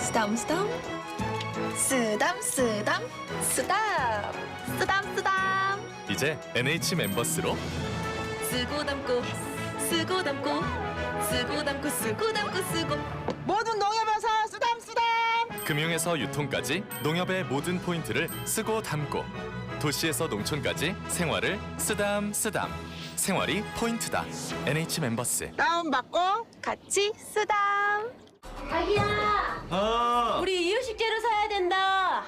쓰담 쓰담 쓰담 쓰담 쓰담 쓰담 쓰담 이제 NH 멤버스로 쓰고 담고 쓰고 담고 쓰고 담고 쓰고 담고 쓰고 모든 농협에서 쓰담 금융에서 유통까지 농협의 모든 포인트를 쓰고 담고 도시에서 농촌까지 생활을 쓰담 생활이 포인트다. NH 멤버스. 다운받고 같이 쓰담. 자기야, 우리 이유식재료 사야 된다.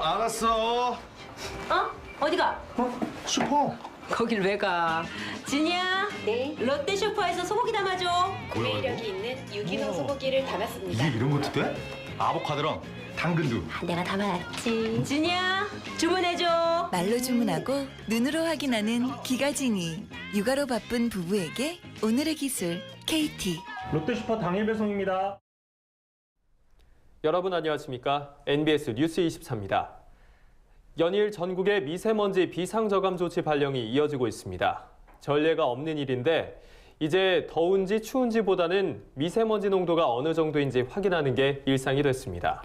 알았어. 어디가? 슈퍼. 거길 왜 가? 진이야. 네, 롯데 슈퍼에서 소고기 담아줘. 구매력이 있는 유기농 소고기를 담았습니다. 이게 이런 것도 돼? 아보카도랑 당근도. 내가 담아놨지. 진이야, 주문해줘. 말로 주문하고 눈으로 확인하는 기가진이. 육아로 바쁜 부부에게 오늘의 기술 KT. 롯데슈퍼 당일 배송입니다. 여러분 안녕하십니까? NBS 뉴스 24입니다. 연일 전국의 미세먼지 비상저감 조치 발령이 이어지고 있습니다. 전례가 없는 일인데 이제 더운지 추운지보다는 미세먼지 농도가 어느 정도인지 확인하는 게 일상이 됐습니다.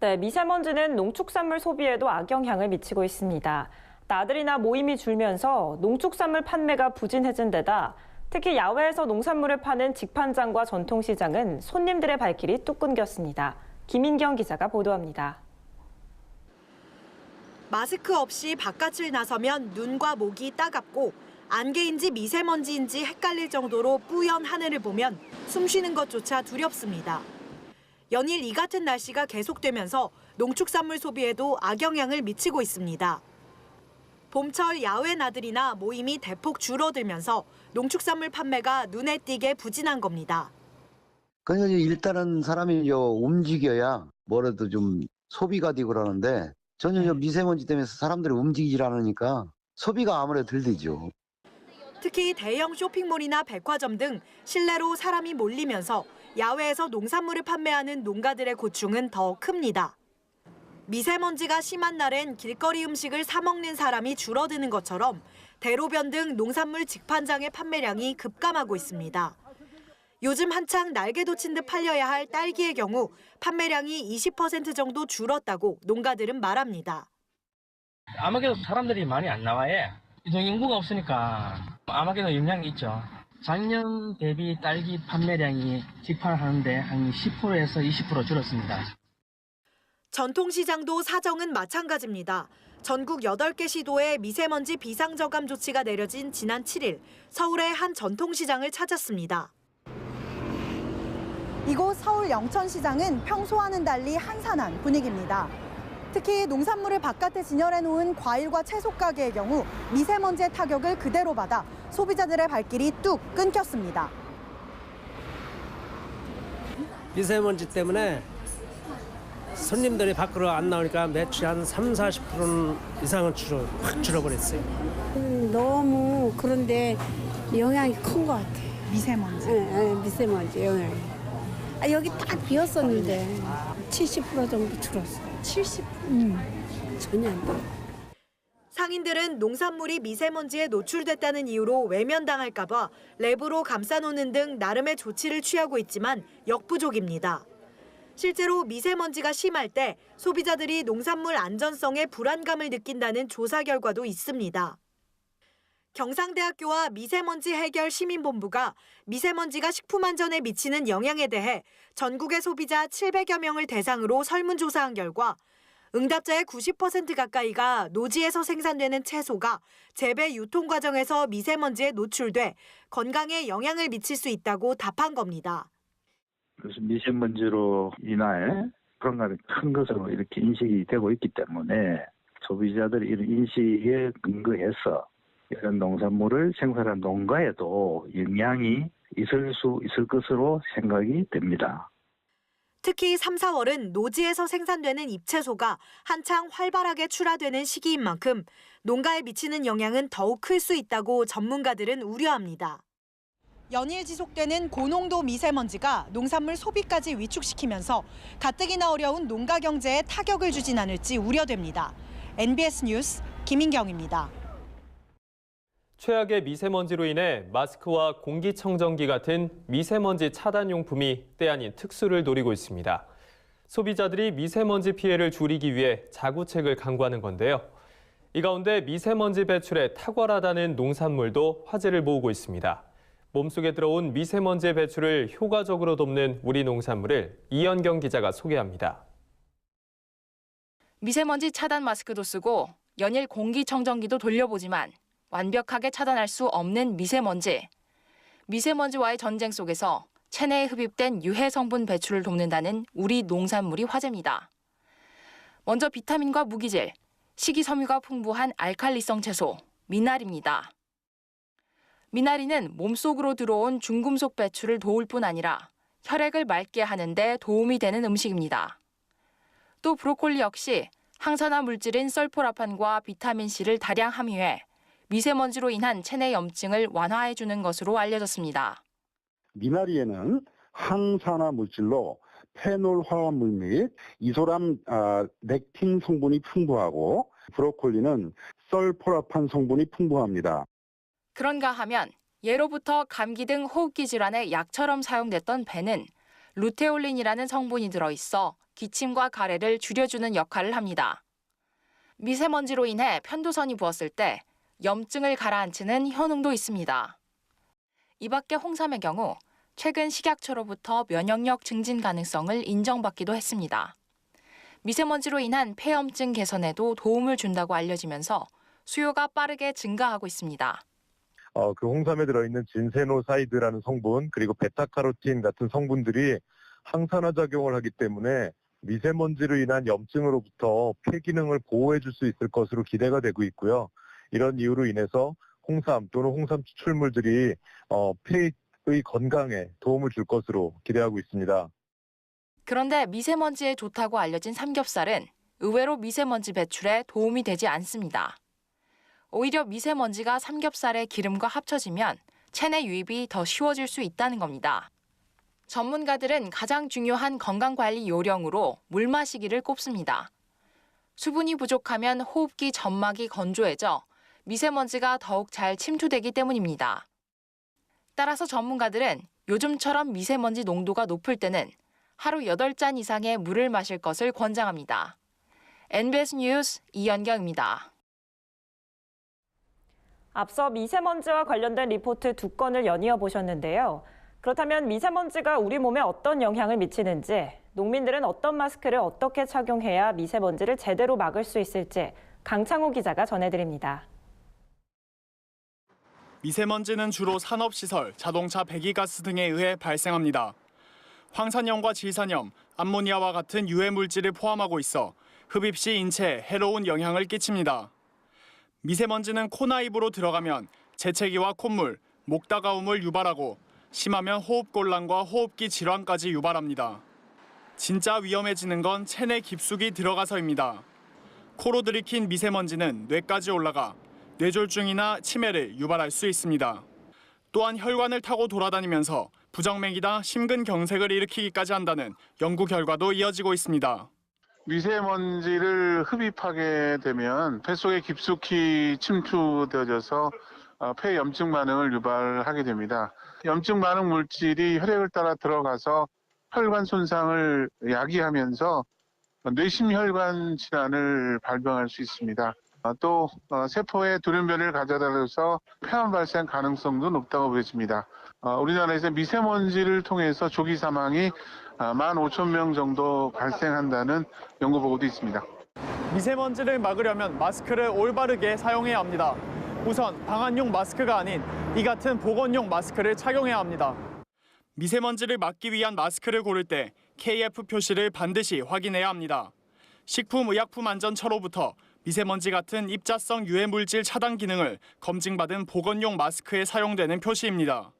네, 미세먼지는 농축산물 소비에도 악영향을 미치고 있습니다. 나들이나 모임이 줄면서 농축산물 판매가 부진해진 데다 특히 야외에서 농산물을 파는 직판장과 전통시장은 손님들의 발길이 뚝 끊겼습니다. 김인경 기자가 보도합니다. 마스크 없이 바깥을 나서면 눈과 목이 따갑고 안개인지 미세먼지인지 헷갈릴 정도로 뿌연 하늘을 보면 숨쉬는 것조차 두렵습니다. 연일 이 같은 날씨가 계속되면서 농축산물 소비에도 악영향을 미치고 있습니다. 봄철 야외 나들이나 모임이 대폭 줄어들면서 농축산물 판매가 눈에 띄게 부진한 겁니다. 그래서 일단은 사람이 움직여야 뭐라도 좀 소비가 되고 그러는데 전혀 미세먼지 때문에 사람들이 움직이질 않으니까 소비가 아무래도 덜 되죠. 특히 대형 쇼핑몰이나 백화점 등 실내로 사람이 몰리면서 야외에서 농산물을 판매하는 농가들의 고충은 더 큽니다. 미세먼지가 심한 날엔 길거리 음식을 사 먹는 사람이 줄어드는 것처럼 대로변 등 농산물 직판장의 판매량이 급감하고 있습니다. 요즘 한창 날개 돋친 듯 팔려야 할 딸기의 경우 판매량이 20% 정도 줄었다고 농가들은 말합니다. 아마게도 사람들이 많이 안 나와요. 이제 인구가 없으니까 아마게도 영향이 있죠. 작년 대비 딸기 판매량이 직판하는데 한 10%에서 20% 줄었습니다. 전통시장도 사정은 마찬가지입니다. 전국 8개 시도에 미세먼지 비상저감 조치가 내려진 지난 7일 서울의 한 전통시장을 찾았습니다. 이곳 서울 영천시장은 평소와는 달리 한산한 분위기입니다. 특히 농산물을 바깥에 진열해 놓은 과일과 채소 가게의 경우 미세먼지의 타격을 그대로 받아 소비자들의 발길이 뚝 끊겼습니다. 미세먼지 때문에 손님들이 밖으로 안 나오니까 매출이 한 30-40% 이상은 확 줄어버렸어요. 너무 그런데 영향이 큰 것 같아요. 미세먼지? 네, 미세먼지 영향이. 여기 딱 비었었는데 70% 정도 줄었어요. 70%? 전혀 안 돼. 상인들은 농산물이 미세먼지에 노출됐다는 이유로 외면당할까 봐 랩으로 감싸놓는 등 나름의 조치를 취하고 있지만 역부족입니다. 실제로 미세먼지가 심할 때 소비자들이 농산물 안전성에 불안감을 느낀다는 조사 결과도 있습니다. 경상대학교와 미세먼지 해결 시민본부가 미세먼지가 식품 안전에 미치는 영향에 대해 전국의 소비자 700여 명을 대상으로 설문조사한 결과 응답자의 90% 가까이가 노지에서 생산되는 채소가 재배 유통 과정에서 미세먼지에 노출돼 건강에 영향을 미칠 수 있다고 답한 겁니다. 그래서 미세먼지로 인할 불안감이 큰 것으로 이렇게 인식이 되고 있기 때문에 소비자들이 이런 인식에 근거해서 이런 농산물을 생산한 농가에도 영향이 있을 것으로 생각이 됩니다. 특히 3, 4월은 노지에서 생산되는 잎채소가 한창 활발하게 출하되는 시기인 만큼 농가에 미치는 영향은 더욱 클 수 있다고 전문가들은 우려합니다. 연일 지속되는 고농도 미세먼지가 농산물 소비까지 위축시키면서 가뜩이나 어려운 농가 경제에 타격을 주진 않을지 우려됩니다. NBS 뉴스 김인경입니다. 최악의 미세먼지로 인해 마스크와 공기청정기 같은 미세먼지 차단용품이 때 아닌 특수를 노리고 있습니다. 소비자들이 미세먼지 피해를 줄이기 위해 자구책을 강구하는 건데요. 이 가운데 미세먼지 배출에 탁월하다는 농산물도 화제를 모으고 있습니다. 몸속에 들어온 미세먼지 배출을 효과적으로 돕는 우리 농산물을 이연경 기자가 소개합니다. 미세먼지 차단 마스크도 쓰고 연일 공기청정기도 돌려보지만 완벽하게 차단할 수 없는 미세먼지. 미세먼지와의 전쟁 속에서 체내에 흡입된 유해 성분 배출을 돕는다는 우리 농산물이 화제입니다. 먼저 비타민과 무기질, 식이섬유가 풍부한 알칼리성 채소, 미나리입니다. 미나리는 몸속으로 들어온 중금속 배출을 도울 뿐 아니라 혈액을 맑게 하는 데 도움이 되는 음식입니다. 또 브로콜리 역시 항산화 물질인 설포라판과 비타민C를 다량 함유해 미세먼지로 인한 체내 염증을 완화해주는 것으로 알려졌습니다. 미나리에는 항산화 물질로 페놀 화합물 및 이소람 렉틴 성분이 풍부하고 브로콜리는 설포라판 성분이 풍부합니다. 그런가 하면 예로부터 감기 등 호흡기 질환의 약처럼 사용됐던 배는 루테올린이라는 성분이 들어있어 기침과 가래를 줄여주는 역할을 합니다. 미세먼지로 인해 편도선이 부었을 때 염증을 가라앉히는 효능도 있습니다. 이 밖에 홍삼의 경우 최근 식약처로부터 면역력 증진 가능성을 인정받기도 했습니다. 미세먼지로 인한 폐염증 개선에도 도움을 준다고 알려지면서 수요가 빠르게 증가하고 있습니다. 그 홍삼에 들어있는 진세노사이드라는 성분 그리고 베타카로틴 같은 성분들이 항산화 작용을 하기 때문에 미세먼지로 인한 염증으로부터 폐 기능을 보호해 줄 수 있을 것으로 기대가 되고 있고요. 이런 이유로 인해서 홍삼 또는 홍삼 추출물들이 폐의 건강에 도움을 줄 것으로 기대하고 있습니다. 그런데 미세먼지에 좋다고 알려진 삼겹살은 의외로 미세먼지 배출에 도움이 되지 않습니다. 오히려 미세먼지가 삼겹살의 기름과 합쳐지면 체내 유입이 더 쉬워질 수 있다는 겁니다. 전문가들은 가장 중요한 건강관리 요령으로 물 마시기를 꼽습니다. 수분이 부족하면 호흡기 점막이 건조해져 미세먼지가 더욱 잘 침투되기 때문입니다. 따라서 전문가들은 요즘처럼 미세먼지 농도가 높을 때는 하루 8잔 이상의 물을 마실 것을 권장합니다. NBS 뉴스 이연경입니다. 앞서 미세먼지와 관련된 리포트 2건을 연이어 보셨는데요. 그렇다면 미세먼지가 우리 몸에 어떤 영향을 미치는지, 농민들은 어떤 마스크를 어떻게 착용해야 미세먼지를 제대로 막을 수 있을지 강창호 기자가 전해드립니다. 미세먼지는 주로 산업시설, 자동차 배기가스 등에 의해 발생합니다. 황산염과 질산염, 암모니아와 같은 유해 물질을 포함하고 있어 흡입 시 인체에 해로운 영향을 끼칩니다. 미세먼지는 코나 입으로 들어가면 재채기와 콧물, 목 따가움을 유발하고 심하면 호흡곤란과 호흡기 질환까지 유발합니다. 진짜 위험해지는 건 체내 깊숙이 들어가서입니다. 코로 들이킨 미세먼지는 뇌까지 올라가 뇌졸중이나 치매를 유발할 수 있습니다. 또한 혈관을 타고 돌아다니면서 부정맥이나 심근경색을 일으키기까지 한다는 연구 결과도 이어지고 있습니다. 미세먼지를 흡입하게 되면 폐 속에 깊숙이 침투되어져서 폐 염증 반응을 유발하게 됩니다. 염증 반응 물질이 혈액을 따라 들어가서 혈관 손상을 야기하면서 뇌심혈관 질환을 발병할 수 있습니다. 또 세포에 돌연변이를 가져다줘서 폐암 발생 가능성도 높다고 보여집니다. 우리나라에서 미세먼지를 통해서 조기 사망이 15,000명 정도 발생한다는 연구 보고도 있습니다. 미세먼지를 막으려면 마스크를 올바르게 사용해야 합니다. 우선 방한용 마스크가 아닌 이 같은 보건용 마스크를 착용해야 합니다. 미세먼지를 막기 위한 마스크를 고를 때 KF 표시를 반드시 확인해야 합니다. 식품의약품안전처로부터 미세먼지 같은 입자성 유해물질 차단 기능을 검증받은 보건용 마스크에 사용되는 표시입니다.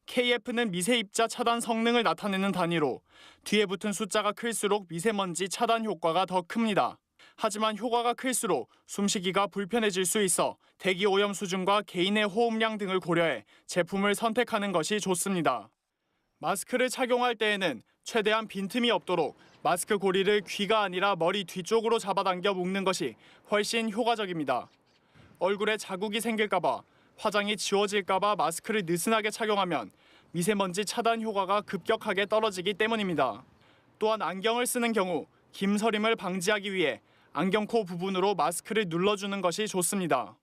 KF는 미세입자 차단 성능을 나타내는 단위로 뒤에 붙은 숫자가 클수록 미세먼지 차단 효과가 더 큽니다. 하지만 효과가 클수록 숨쉬기가 불편해질 수 있어 대기 오염 수준과 개인의 호흡량 등을 고려해 제품을 선택하는 것이 좋습니다. 마스크를 착용할 때에는 최대한 빈틈이 없도록 마스크 고리를 귀가 아니라 머리 뒤쪽으로 잡아당겨 묶는 것이 훨씬 효과적입니다. 얼굴에 자국이 생길까 봐, 화장이 지워질까 봐 마스크를 느슨하게 착용하면 미세먼지 차단 효과가 급격하게 떨어지기 때문입니다. 또한 안경을 쓰는 경우 김서림을 방지하기 위해 안경코 부분으로 마스크를 눌러주는 것이 좋습니다.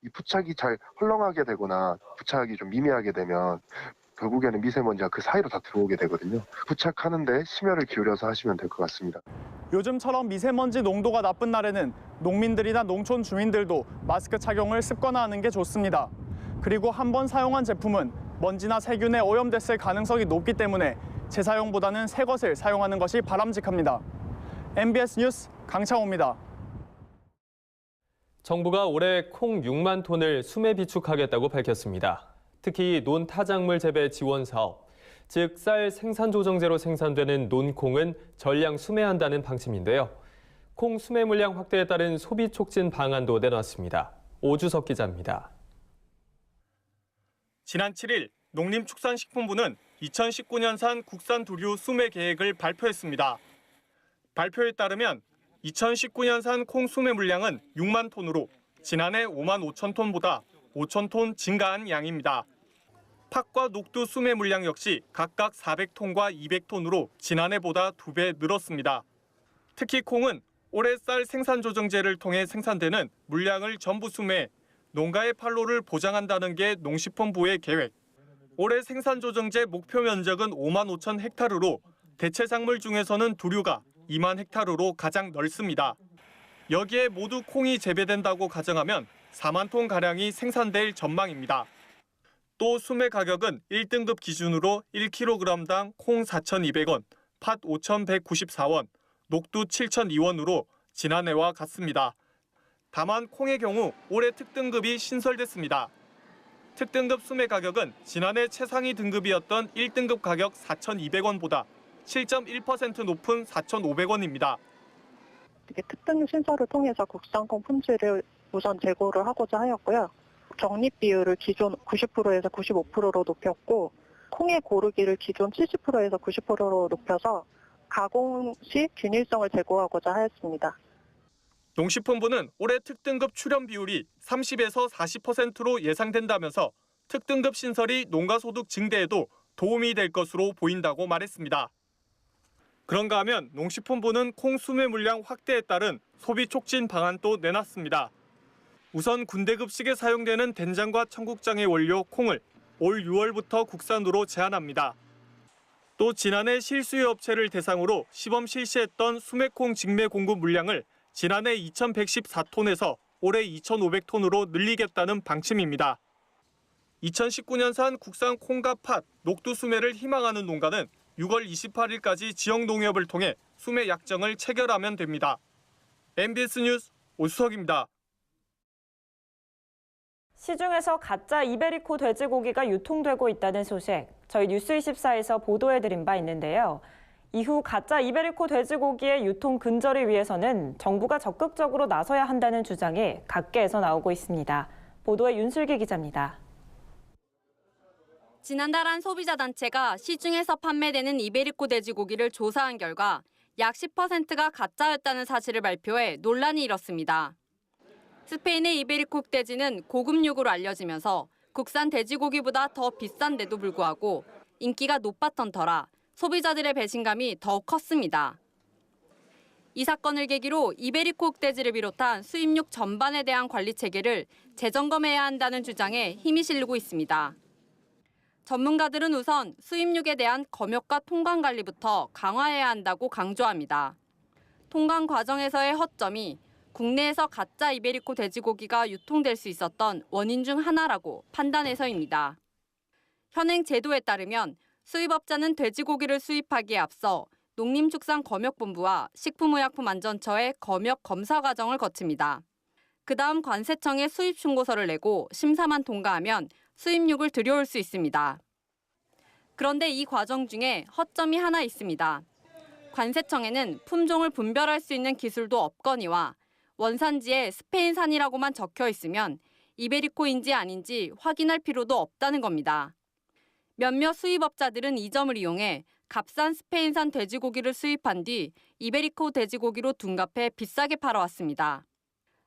이 부착이 잘 헐렁하게 되거나 부착이 좀 미미하게 되면 결국에는 미세먼지가 그 사이로 다 들어오게 되거든요. 부착하는데 심혈을 기울여서 하시면 될 것 같습니다. 요즘처럼 미세먼지 농도가 나쁜 날에는 농민들이나 농촌 주민들도 마스크 착용을 습관화하는 게 좋습니다. 그리고 한 번 사용한 제품은 먼지나 세균에 오염됐을 가능성이 높기 때문에 재사용보다는 새 것을 사용하는 것이 바람직합니다. MBS 뉴스 강창호입니다. 정부가 올해 콩 6만 톤을 수매 비축하겠다고 밝혔습니다. 특히 논타작물 재배 지원 사업, 즉 쌀 생산 조정제로 생산되는 논콩은 전량 수매한다는 방침인데요. 콩 수매 물량 확대에 따른 소비 촉진 방안도 내놨습니다. 오주석 기자입니다. 지난 7일 농림축산식품부는 2019년산 국산 두류 수매 계획을 발표했습니다. 발표에 따르면 2019년산 콩 수매 물량은 6만 톤으로 지난해 5만 5천 톤보다 5천 톤 증가한 양입니다. 팥과 녹두 수매 물량 역시 각각 400톤과 200톤으로 지난해보다 2배 늘었습니다. 특히 콩은 올해 쌀 생산 조정제를 통해 생산되는 물량을 전부 수매해 농가의 판로를 보장한다는 게 농식품부의 계획. 올해 생산 조정제 목표 면적은 5만 5천 헥타르로 대체 작물 중에서는 두류가 2만 헥타르로 가장 넓습니다. 여기에 모두 콩이 재배된다고 가정하면 4만 톤 가량이 생산될 전망입니다. 또 수매 가격은 1등급 기준으로 1kg당 콩 4,200원, 팥 5,194원, 녹두 7,002원으로 지난해와 같습니다. 다만 콩의 경우 올해 특등급이 신설됐습니다. 특등급 수매 가격은 지난해 최상위 등급이었던 1등급 가격 4,200원보다 7.1% 높은 4,500원입니다. 특등 신설을 통해서 국산콩 품질을 우선 제고를 하고자 하였고요. 적립 비율을 기존 90%에서 95%로 높였고 콩의 고르기를 기존 70%에서 90%로 높여서 가공 시 균일성을 제고하고자 하였습니다. 농식품부는 올해 특등급 출현 비율이 30에서 40%로 예상된다면서 특등급 신설이 농가 소득 증대에도 도움이 될 것으로 보인다고 말했습니다. 그런가 하면 농식품부는 콩 수매 물량 확대에 따른 소비 촉진 방안도 내놨습니다. 우선 군대급식에 사용되는 된장과 청국장의 원료 콩을 올 6월부터 국산으로 제한합니다. 또 지난해 실수요 업체를 대상으로 시범 실시했던 수매콩 직매 공급 물량을 지난해 2,114톤에서 올해 2,500톤으로 늘리겠다는 방침입니다. 2019년산 국산 콩과 팥, 녹두 수매를 희망하는 농가는 6월 28일까지 지역 농협을 통해 수매 약정을 체결하면 됩니다. MBS 뉴스 오수석입니다. 시중에서 가짜 이베리코 돼지고기가 유통되고 있다는 소식, 저희 뉴스24에서 보도해드린 바 있는데요. 이후 가짜 이베리코 돼지고기의 유통 근절을 위해서는 정부가 적극적으로 나서야 한다는 주장이 각계에서 나오고 있습니다. 보도에 윤슬기 기자입니다. 지난달 한 소비자 단체가 시중에서 판매되는 이베리코 돼지고기를 조사한 결과 약 10%가 가짜였다는 사실을 발표해 논란이 일었습니다. 스페인의 이베리코 돼지는 고급육으로 알려지면서 국산 돼지고기보다 더 비싼데도 불구하고 인기가 높았던 터라 소비자들의 배신감이 더욱 컸습니다. 이 사건을 계기로 이베리코 돼지를 비롯한 수입육 전반에 대한 관리 체계를 재점검해야 한다는 주장에 힘이 실리고 있습니다. 전문가들은 우선 수입육에 대한 검역과 통관 관리부터 강화해야 한다고 강조합니다. 통관 과정에서의 허점이 국내에서 가짜 이베리코 돼지고기가 유통될 수 있었던 원인 중 하나라고 판단해서입니다. 현행 제도에 따르면 수입업자는 돼지고기를 수입하기에 앞서 농림축산검역본부와 식품의약품안전처의 검역 검사 과정을 거칩니다. 그다음 관세청에 수입 신고서를 내고 심사만 통과하면 수입육을 들여올 수 있습니다. 그런데 이 과정 중에 허점이 하나 있습니다. 관세청에는 품종을 분별할 수 있는 기술도 없거니와 원산지에 스페인산이라고만 적혀 있으면 이베리코인지 아닌지 확인할 필요도 없다는 겁니다. 몇몇 수입업자들은 이 점을 이용해 값싼 스페인산 돼지고기를 수입한 뒤 이베리코 돼지고기로 둔갑해 비싸게 팔아왔습니다.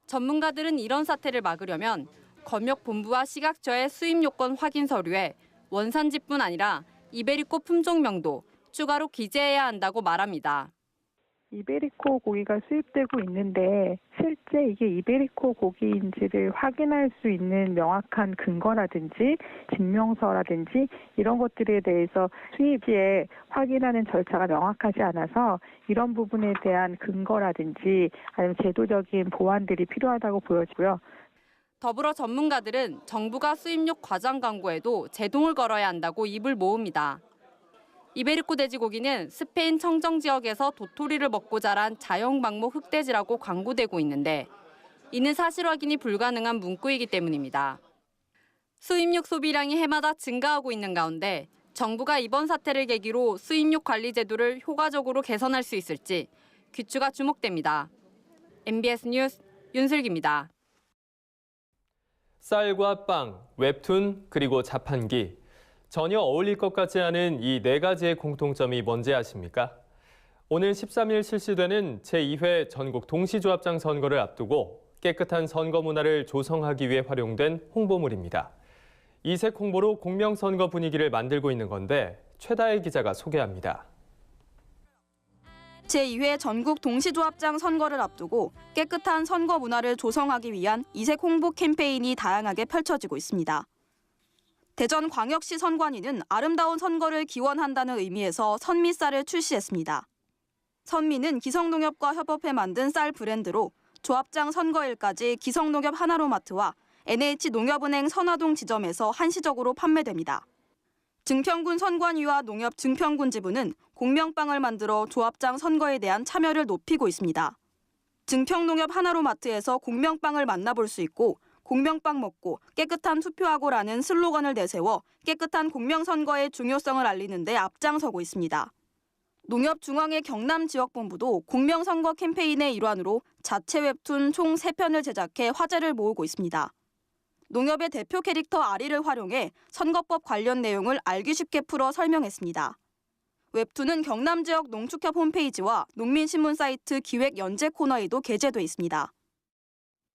전문가들은 이런 사태를 막으려면 검역본부와 식약처의 수입 요건 확인 서류에 원산지뿐 아니라 이베리코 품종명도, 추가로 기재해야 한다고 말합니다. 이베리코 고기가 수입되고 있는데 실제 이게 이베리코 고기인지를 확인할 수 있는 명확한 근거라든지 증명서라든지 이런 것들에 대해서 수입지에 확인하는 절차가 명확하지 않아서 이런 부분에 대한 근거라든지 아니면 제도적인 보완들이 필요하다고 보여지고요. 더불어 전문가들은 정부가 수입육 과장 광고에도 제동을 걸어야 한다고 입을 모읍니다. 이베리코 돼지고기는 스페인 청정 지역에서 도토리를 먹고 자란 자연방목 흑돼지라고 광고되고 있는데 이는 사실 확인이 불가능한 문구이기 때문입니다. 수입육 소비량이 해마다 증가하고 있는 가운데 정부가 이번 사태를 계기로 수입육 관리 제도를 효과적으로 개선할 수 있을지 귀추가 주목됩니다. MBS 뉴스 윤슬기입니다. 쌀과 빵, 웹툰, 그리고 자판기. 전혀 어울릴 것 같지 않은 이 네 가지의 공통점이 뭔지 아십니까? 오늘 13일 실시되는 제2회 전국 동시조합장 선거를 앞두고 깨끗한 선거 문화를 조성하기 위해 활용된 홍보물입니다. 이색 홍보로 공명선거 분위기를 만들고 있는 건데 최다혜 기자가 소개합니다. 제2회 전국 동시조합장 선거를 앞두고 깨끗한 선거 문화를 조성하기 위한 이색 홍보 캠페인이 다양하게 펼쳐지고 있습니다. 대전광역시 선관위는 아름다운 선거를 기원한다는 의미에서 선미쌀을 출시했습니다. 선미는 기성농협과 협업해 만든 쌀 브랜드로 조합장 선거일까지 기성농협 하나로마트와 NH농협은행 선화동 지점에서 한시적으로 판매됩니다. 증평군 선관위와 농협 증평군 지부는 공명빵을 만들어 조합장 선거에 대한 참여를 높이고 있습니다. 증평농협 하나로마트에서 공명빵을 만나볼 수 있고 공명빵 먹고 깨끗한 투표하고라는 슬로건을 내세워 깨끗한 공명선거의 중요성을 알리는 데 앞장서고 있습니다. 농협중앙회 경남지역본부도 공명선거 캠페인의 일환으로 자체 웹툰 총 3편을 제작해 화제를 모으고 있습니다. 농협의 대표 캐릭터 아리를 활용해 선거법 관련 내용을 알기 쉽게 풀어 설명했습니다. 웹툰은 경남지역 농축협 홈페이지와 농민신문 사이트 기획 연재 코너에도 게재돼 있습니다.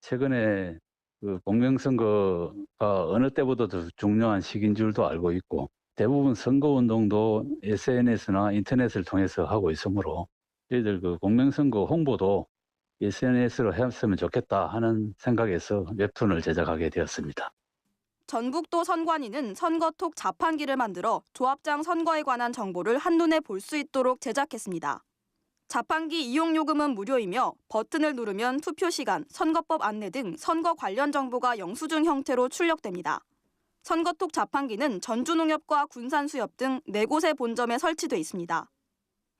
최근에 공명선거가 어느 때보다 더 중요한 시기인 줄도 알고 있고 대부분 선거운동도 SNS나 인터넷을 통해서 하고 있으므로 저희들 공명선거 홍보도 SNS로 했으면 좋겠다 하는 생각에서 웹툰을 제작하게 되었습니다. 전북도 선관위는 선거톡 자판기를 만들어 조합장 선거에 관한 정보를 한눈에 볼 수 있도록 제작했습니다. 자판기 이용 요금은 무료이며 버튼을 누르면 투표 시간, 선거법 안내 등 선거 관련 정보가 영수증 형태로 출력됩니다. 선거톡 자판기는 전주농협과 군산수협 등 4곳의 본점에 설치돼 있습니다.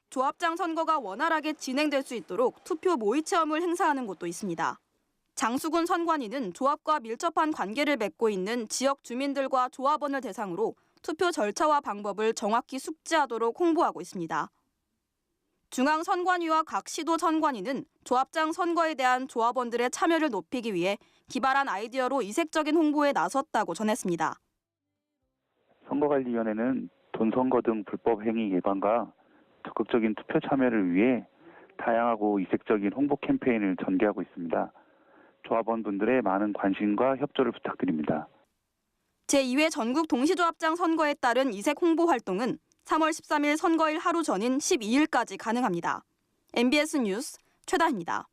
조합장 선거가 원활하게 진행될 수 있도록 투표 모의 체험을 행사하는 곳도 있습니다. 장수군 선관위는 조합과 밀접한 관계를 맺고 있는 지역 주민들과 조합원을 대상으로 투표 절차와 방법을 정확히 숙지하도록 홍보하고 있습니다. 중앙선관위와 각 시도 선관위는 조합장 선거에 대한 조합원들의 참여를 높이기 위해 기발한 아이디어로 이색적인 홍보에 나섰다고 전했습니다. 선거관리위원회는 돈선거 등 불법 행위 예방과 적극적인 투표 참여를 위해 다양하고 이색적인 홍보 캠페인을 전개하고 있습니다. 조합원분들의 많은 관심과 협조를 부탁드립니다. 제2회 전국 동시조합장 선거에 따른 이색 홍보 활동은 3월 13일 선거일 하루 전인 12일까지 가능합니다. MBS 뉴스 최다혜입니다.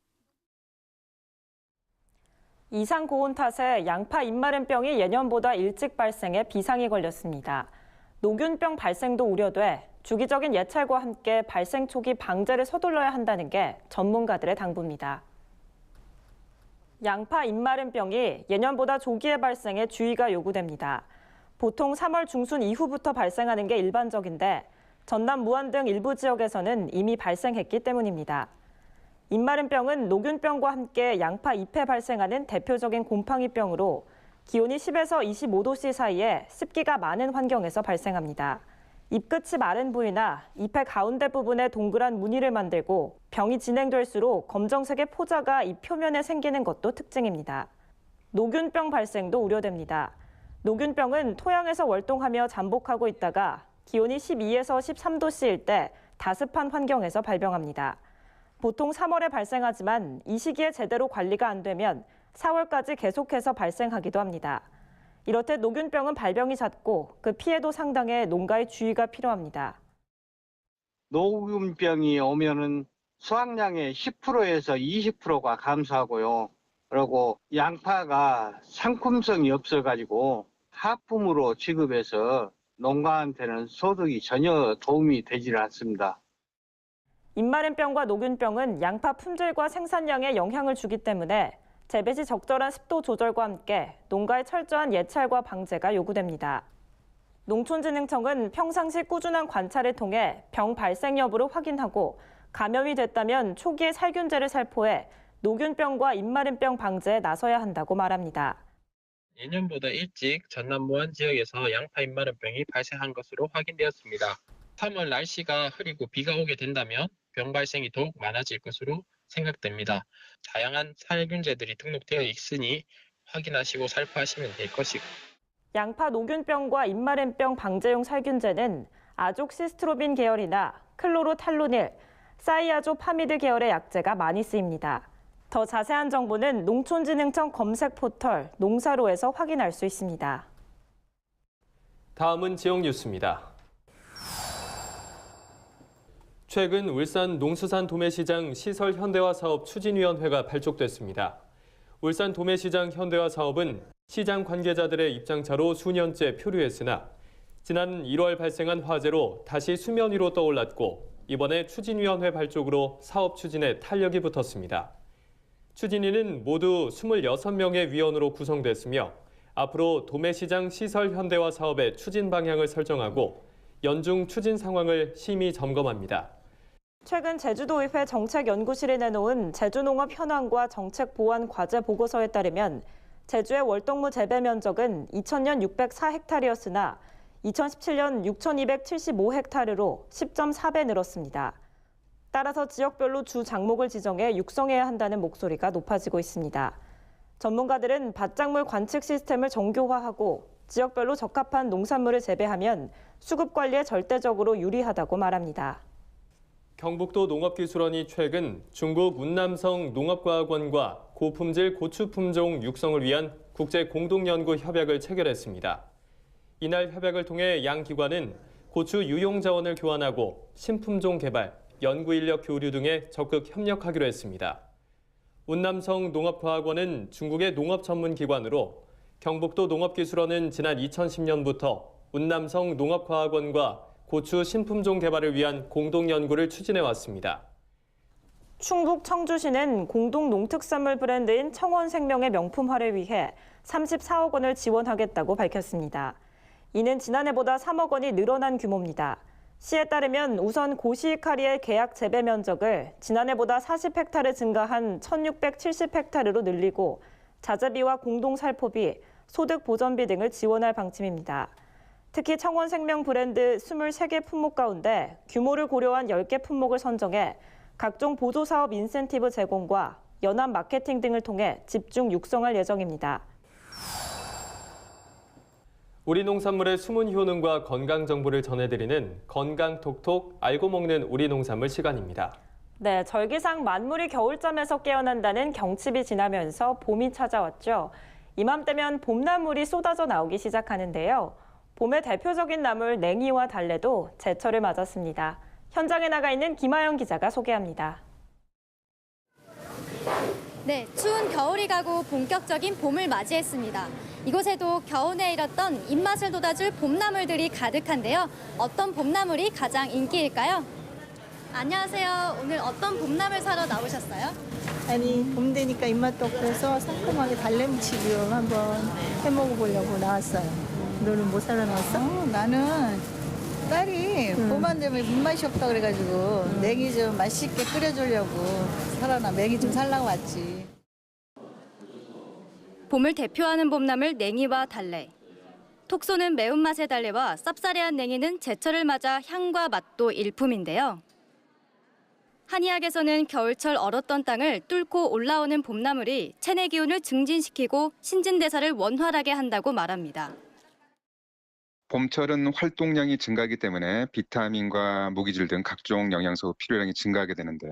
이상 고온 탓에 양파 잎마름병이 예년보다 일찍 발생해 비상이 걸렸습니다. 노균병 발생도 우려돼 주기적인 예찰과 함께 발생 초기 방제를 서둘러야 한다는 게 전문가들의 당부입니다. 양파 잎마름병이 예년보다 조기에 발생해 주의가 요구됩니다. 보통 3월 중순 이후부터 발생하는 게 일반적인데 전남 무안 등 일부 지역에서는 이미 발생했기 때문입니다. 잎마름병은 노균병과 함께 양파 잎에 발생하는 대표적인 곰팡이병으로 기온이 10에서 25도씨 사이에 습기가 많은 환경에서 발생합니다. 잎끝이 마른 부위나 잎의 가운데 부분에 동그란 무늬를 만들고 병이 진행될수록 검정색의 포자가 잎 표면에 생기는 것도 특징입니다. 노균병 발생도 우려됩니다. 노균병은 토양에서 월동하며 잠복하고 있다가 기온이 12에서 13도씨일 때 다습한 환경에서 발병합니다. 보통 3월에 발생하지만 이 시기에 제대로 관리가 안 되면 4월까지 계속해서 발생하기도 합니다. 이렇듯 노균병은 발병이 잦고 그 피해도 상당해 농가의 주의가 필요합니다. 녹균병이 오면은 수확량의 10%에서 20%가 감소하고요. 그리고 양파가 상품성이 없어가지고 하품으로 취급해서 농가한테는 소득이 전혀 도움이 되지를 않습니다. 입마름병과 녹균병은 양파 품질과 생산량에 영향을 주기 때문에 재배 시 적절한 습도 조절과 함께 농가의 철저한 예찰과 방제가 요구됩니다. 농촌진흥청은 평상시 꾸준한 관찰을 통해 병 발생 여부를 확인하고 감염이 됐다면 초기에 살균제를 살포해 녹균병과 입마름병 방제에 나서야 한다고 말합니다. 예년보다 일찍 전남무안 지역에서 양파 입마름병이 발생한 것으로 확인되었습니다. 3월 날씨가 흐리고 비가 오게 된다면 병 발생이 더욱 많아질 것으로 생각됩니다. 다양한 살균제들이 등록되어 있으니 확인하시고 살포하시면 될 것이고. 양파 녹균병과 입마름병 방제용 살균제는 아족시스트로빈 계열이나 클로로탈로닐, 사이아조파미드 계열의 약재가 많이 쓰입니다. 더 자세한 정보는 농촌진흥청 검색 포털 농사로에서 확인할 수 있습니다. 다음은 지역 뉴스입니다. 최근 울산 농수산도매시장 시설 현대화 사업 추진위원회가 발족됐습니다. 울산 도매시장 현대화 사업은 시장 관계자들의 입장차로 수년째 표류했으나 지난 1월 발생한 화재로 다시 수면 위로 떠올랐고 이번에 추진위원회 발족으로 사업 추진에 탄력이 붙었습니다. 추진위는 모두 26명의 위원으로 구성됐으며 앞으로 도매시장 시설 현대화 사업의 추진 방향을 설정하고 연중 추진 상황을 심의 점검합니다. 최근 제주도의회 정책연구실이 내놓은 제주농업 현황과 정책 보완 과제 보고서에 따르면 제주의 월동무 재배 면적은 2000년 604헥타르였으나 2017년 6275헥타르로 10.4배 늘었습니다. 따라서 지역별로 주 작목을 지정해 육성해야 한다는 목소리가 높아지고 있습니다. 전문가들은 밭작물 관측 시스템을 정교화하고 지역별로 적합한 농산물을 재배하면 수급 관리에 절대적으로 유리하다고 말합니다. 경북도 농업기술원이 최근 중국 운남성 농업과학원과 고품질 고추 품종 육성을 위한 국제 공동연구 협약을 체결했습니다. 이날 협약을 통해 양 기관은 고추 유용 자원을 교환하고 신품종 개발, 연구 인력 교류 등에 적극 협력하기로 했습니다. 운남성 농업과학원은 중국의 농업 전문 기관으로 경북도 농업기술원은 지난 2010년부터 운남성 농업과학원과 고추 신품종 개발을 위한 공동연구를 추진해왔습니다. 충북 청주시는 공동 농특산물 브랜드인 청원생명의 명품화를 위해 34억 원을 지원하겠다고 밝혔습니다. 이는 지난해보다 3억 원이 늘어난 규모입니다. 시에 따르면 우선 고시익하리의 계약 재배 면적을 지난해보다 40헥타르 증가한 1670헥타르로 늘리고 자재비와 공동살포비, 소득보전비 등을 지원할 방침입니다. 특히 청원생명 브랜드 23개 품목 가운데 규모를 고려한 10개 품목을 선정해 각종 보조사업 인센티브 제공과 연합 마케팅 등을 통해 집중 육성할 예정입니다. 우리 농산물의 숨은 효능과 건강 정보를 전해드리는 건강톡톡 알고 먹는 우리 농산물 시간입니다. 네, 절기상 만물이 겨울잠에서 깨어난다는 경칩이 지나면서 봄이 찾아왔죠. 이맘때면 봄나물이 쏟아져 나오기 시작하는데요. 봄의 대표적인 나물 냉이와 달래도 제철을 맞았습니다. 현장에 나가 있는 김아영 기자가 소개합니다. 네, 추운 겨울이 가고 본격적인 봄을 맞이했습니다. 이곳에도 겨우내 잃었던 입맛을 돋아줄 봄나물들이 가득한데요. 어떤 봄나물이 가장 인기일까요? 안녕하세요. 오늘 어떤 봄나물 사러 나오셨어요? 아니, 봄 되니까 입맛도 없고 해서 상큼하게 달래무치기로 한번 해먹어보려고 나왔어요. 너는 뭐 사러 나왔어? 나는 딸이 봄만 되면 입맛이 없다 그래가지고 냉이 좀 맛있게 끓여주려고 냉이 좀 살라고 왔지. 봄을 대표하는 봄나물 냉이와 달래. 톡 쏘는 매운맛의 달래와 쌉싸래한 냉이는 제철을 맞아 향과 맛도 일품인데요. 한의학에서는 겨울철 얼었던 땅을 뚫고 올라오는 봄나물이 체내 기운을 증진시키고 신진대사를 원활하게 한다고 말합니다. 봄철은 활동량이 증가하기 때문에 비타민과 무기질 등 각종 영양소 필요량이 증가하게 되는데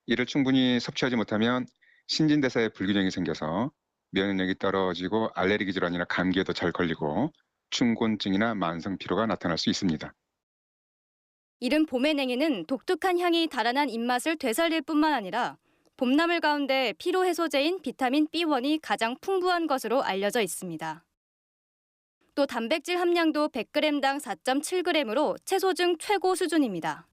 이를 충분히 섭취하지 못하면 신진대사에 불균형이 생겨서 면역력이 떨어지고 알레르기 질환이나 감기에도 잘 걸리고 춘곤증이나 만성 피로가 나타날 수 있습니다. 이른 봄의 냉이는 독특한 향이 달아난 입맛을 되살릴 뿐만 아니라 봄나물 가운데 피로 해소제인 비타민 B1이 가장 풍부한 것으로 알려져 있습니다. 또 단백질 함량도 100g당 4.7g으로 채소 중 최고 수준입니다.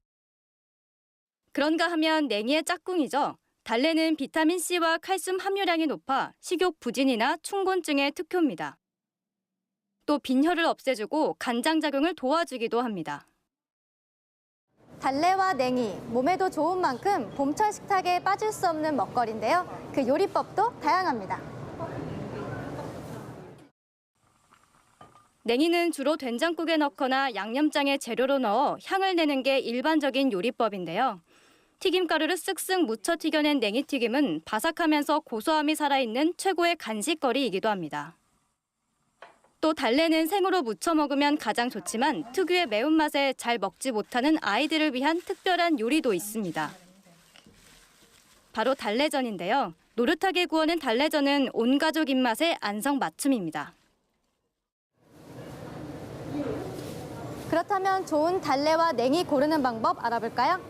그런가 하면 냉이의 짝꿍이죠. 달래는 비타민C와 칼슘 함유량이 높아 식욕 부진이나 충곤증의 특효입니다. 또 빈혈을 없애주고 간장작용을 도와주기도 합니다. 달래와 냉이, 몸에도 좋은 만큼 봄철 식탁에 빠질 수 없는 먹거리인데요. 그 요리법도 다양합니다. 냉이는 주로 된장국에 넣거나 양념장에 재료로 넣어 향을 내는 게 일반적인 요리법인데요. 튀김가루를 쓱쓱 묻혀 튀겨낸 냉이튀김은 바삭하면서 고소함이 살아있는 최고의 간식거리이기도 합니다. 또 달래는 생으로 무쳐 먹으면 가장 좋지만 특유의 매운맛에 잘 먹지 못하는 아이들을 위한 특별한 요리도 있습니다. 바로 달래전인데요. 노릇하게 구워낸 달래전은 온 가족 입맛의 안성맞춤입니다. 그렇다면 좋은 달래와 냉이 고르는 방법 알아볼까요?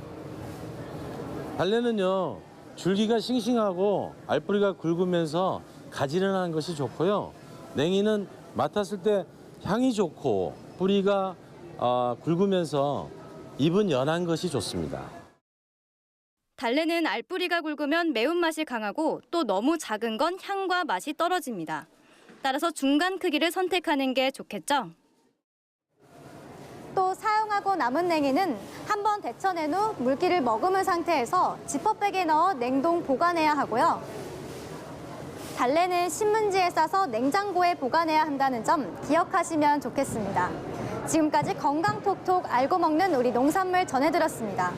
달래는요, 줄기가 싱싱하고 알뿌리가 굵으면서 가지런한 하는 것이 좋고요. 냉이는 맡았을 때 향이 좋고 뿌리가 굵으면서 잎은 연한 것이 좋습니다. 달래는 알뿌리가 굵으면 매운맛이 강하고 또 너무 작은 건 향과 맛이 떨어집니다. 따라서 중간 크기를 선택하는 게 좋겠죠? 또 사용하고 남은 냉이는 한번 데쳐낸 후 물기를 머금은 상태에서 지퍼백에 넣어 냉동 보관해야 하고요. 달래는 신문지에 싸서 냉장고에 보관해야 한다는 점 기억하시면 좋겠습니다. 지금까지 건강톡톡 알고 먹는 우리 농산물 전해드렸습니다.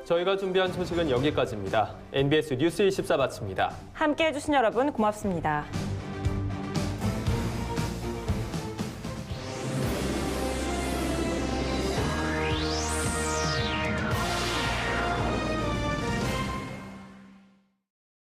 저희가 준비한 소식은 여기까지입니다. NBS 뉴스 24 마칩니다. 함께해 주신 여러분 고맙습니다.